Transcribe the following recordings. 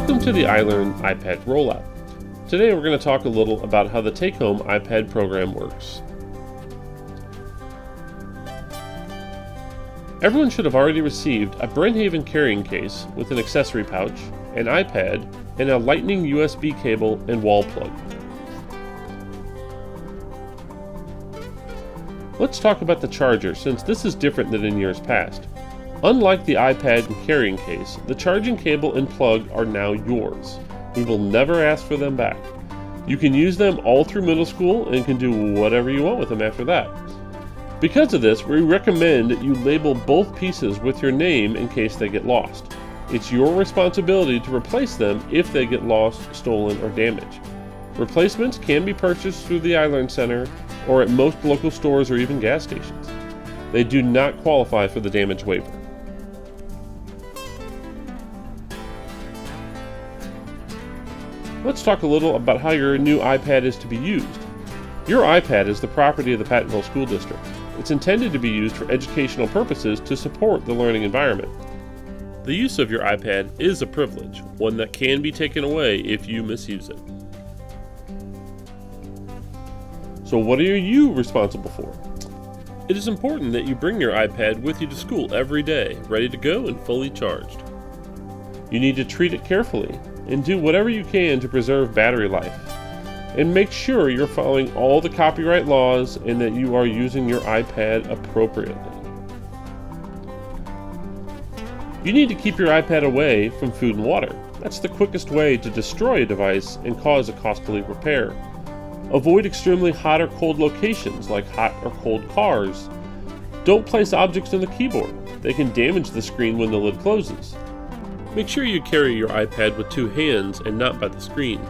Welcome to the iLearn iPad rollout. Today we're going to talk a little about how the take-home iPad program works. Everyone should have already received a Brenhaven carrying case with an accessory pouch, an iPad, and a Lightning USB cable and wall plug. Let's talk about the charger, since this is different than in years past. Unlike the iPad and carrying case, the charging cable and plug are now yours. We will never ask for them back. You can use them all through middle school and can do whatever you want with them after that. Because of this, we recommend that you label both pieces with your name in case they get lost. It's your responsibility to replace them if they get lost, stolen, or damaged. Replacements can be purchased through the iLearn Center or at most local stores or even gas stations. They do not qualify for the damage waiver. Let's talk a little about how your new iPad is to be used. Your iPad is the property of the Pattonville School District. It's intended to be used for educational purposes to support the learning environment. The use of your iPad is a privilege, one that can be taken away if you misuse it. So what are you responsible for? It is important that you bring your iPad with you to school every day, ready to go and fully charged. You need to treat it carefully and do whatever you can to preserve battery life. And make sure you're following all the copyright laws and that you are using your iPad appropriately. You need to keep your iPad away from food and water. That's the quickest way to destroy a device and cause a costly repair. Avoid extremely hot or cold locations like hot or cold cars. Don't place objects on the keyboard. They can damage the screen when the lid closes. Make sure you carry your iPad with two hands and not by the screen.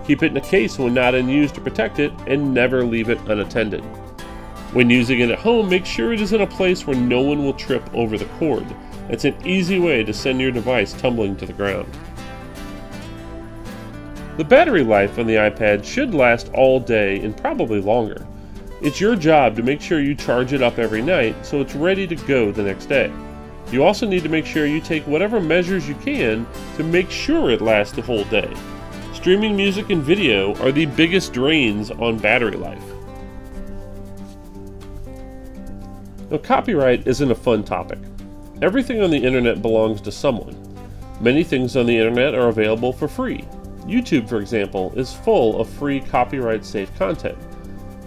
Keep it in a case when not in use to protect it, and never leave it unattended. When using it at home, make sure it is in a place where no one will trip over the cord. It's an easy way to send your device tumbling to the ground. The battery life on the iPad should last all day and probably longer. It's your job to make sure you charge it up every night so it's ready to go the next day. You also need to make sure you take whatever measures you can to make sure it lasts the whole day. Streaming music and video are the biggest drains on battery life. Now, copyright isn't a fun topic. Everything on the internet belongs to someone. Many things on the internet are available for free. YouTube, for example, is full of free copyright-safe content.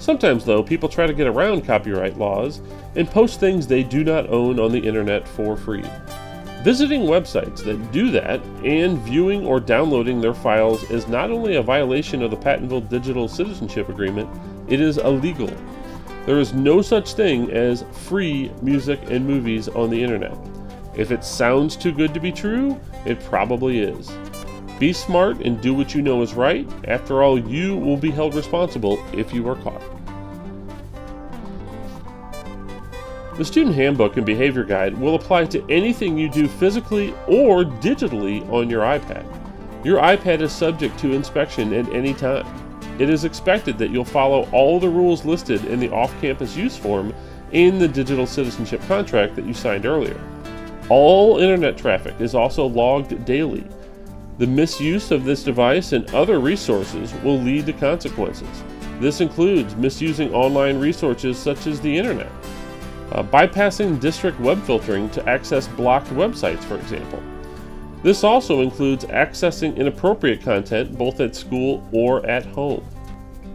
Sometimes, though, people try to get around copyright laws and post things they do not own on the internet for free. Visiting websites that do that and viewing or downloading their files is not only a violation of the Pattonville Digital Citizenship Agreement, it is illegal. There is no such thing as free music and movies on the internet. If it sounds too good to be true, it probably is. Be smart and do what you know is right. After all, you will be held responsible if you are caught. The Student Handbook and Behavior Guide will apply to anything you do physically or digitally on your iPad. Your iPad is subject to inspection at any time. It is expected that you'll follow all the rules listed in the off-campus use form and the digital citizenship contract that you signed earlier. All internet traffic is also logged daily. The misuse of this device and other resources will lead to consequences. This includes misusing online resources such as the internet, bypassing district web filtering to access blocked websites, for example. This also includes accessing inappropriate content both at school or at home.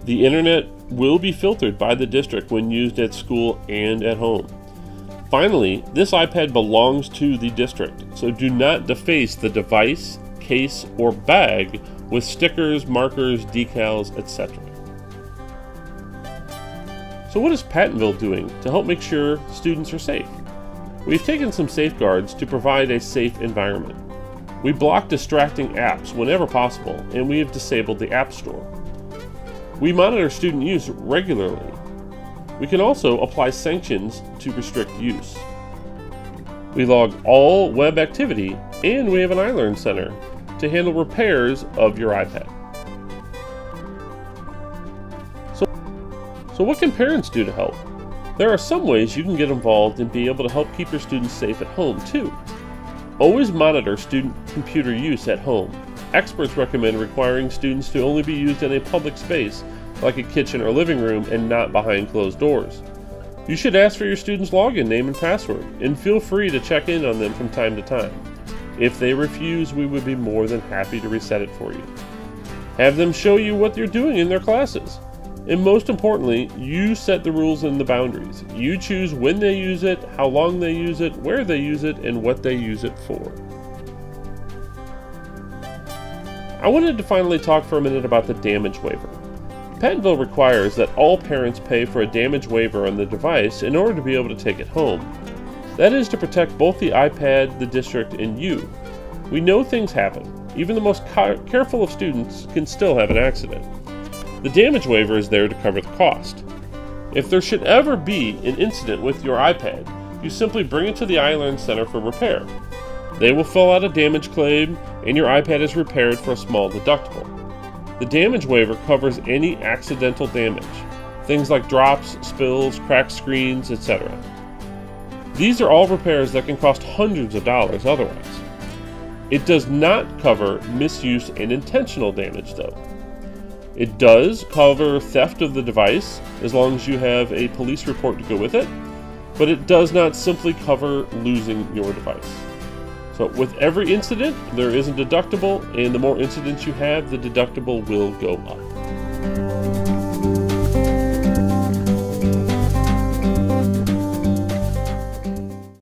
The internet will be filtered by the district when used at school and at home. Finally, this iPad belongs to the district, so do not deface the device, case, or bag with stickers, markers, decals, etc. So what is Pattonville doing to help make sure students are safe? We've taken some safeguards to provide a safe environment. We block distracting apps whenever possible, and we have disabled the App Store. We monitor student use regularly. We can also apply sanctions to restrict use. We log all web activity, and we have an iLearn Center to handle repairs of your iPad. So what can parents do to help? There are some ways you can get involved and be able to help keep your students safe at home too. Always monitor student computer use at home. Experts recommend requiring students to only be used in a public space, like a kitchen or living room, and not behind closed doors. You should ask for your students' login name and password, and feel free to check in on them from time to time. If they refuse, we would be more than happy to reset it for you. Have them show you what you're doing in their classes. And most importantly, you set the rules and the boundaries. You choose when they use it, how long they use it, where they use it, and what they use it for. I wanted to finally talk for a minute about the damage waiver. Pattonville requires that all parents pay for a damage waiver on the device in order to be able to take it home. That is to protect both the iPad, the district, and you. We know things happen. Even the most careful of students can still have an accident. The damage waiver is there to cover the cost. If there should ever be an incident with your iPad, you simply bring it to the iLearn Center for repair. They will fill out a damage claim, and your iPad is repaired for a small deductible. The damage waiver covers any accidental damage, things like drops, spills, cracked screens, etc. These are all repairs that can cost hundreds of dollars otherwise. It does not cover misuse and intentional damage, though. It does cover theft of the device, as long as you have a police report to go with it, but it does not simply cover losing your device. So with every incident, there is a deductible, and the more incidents you have, the deductible will go up.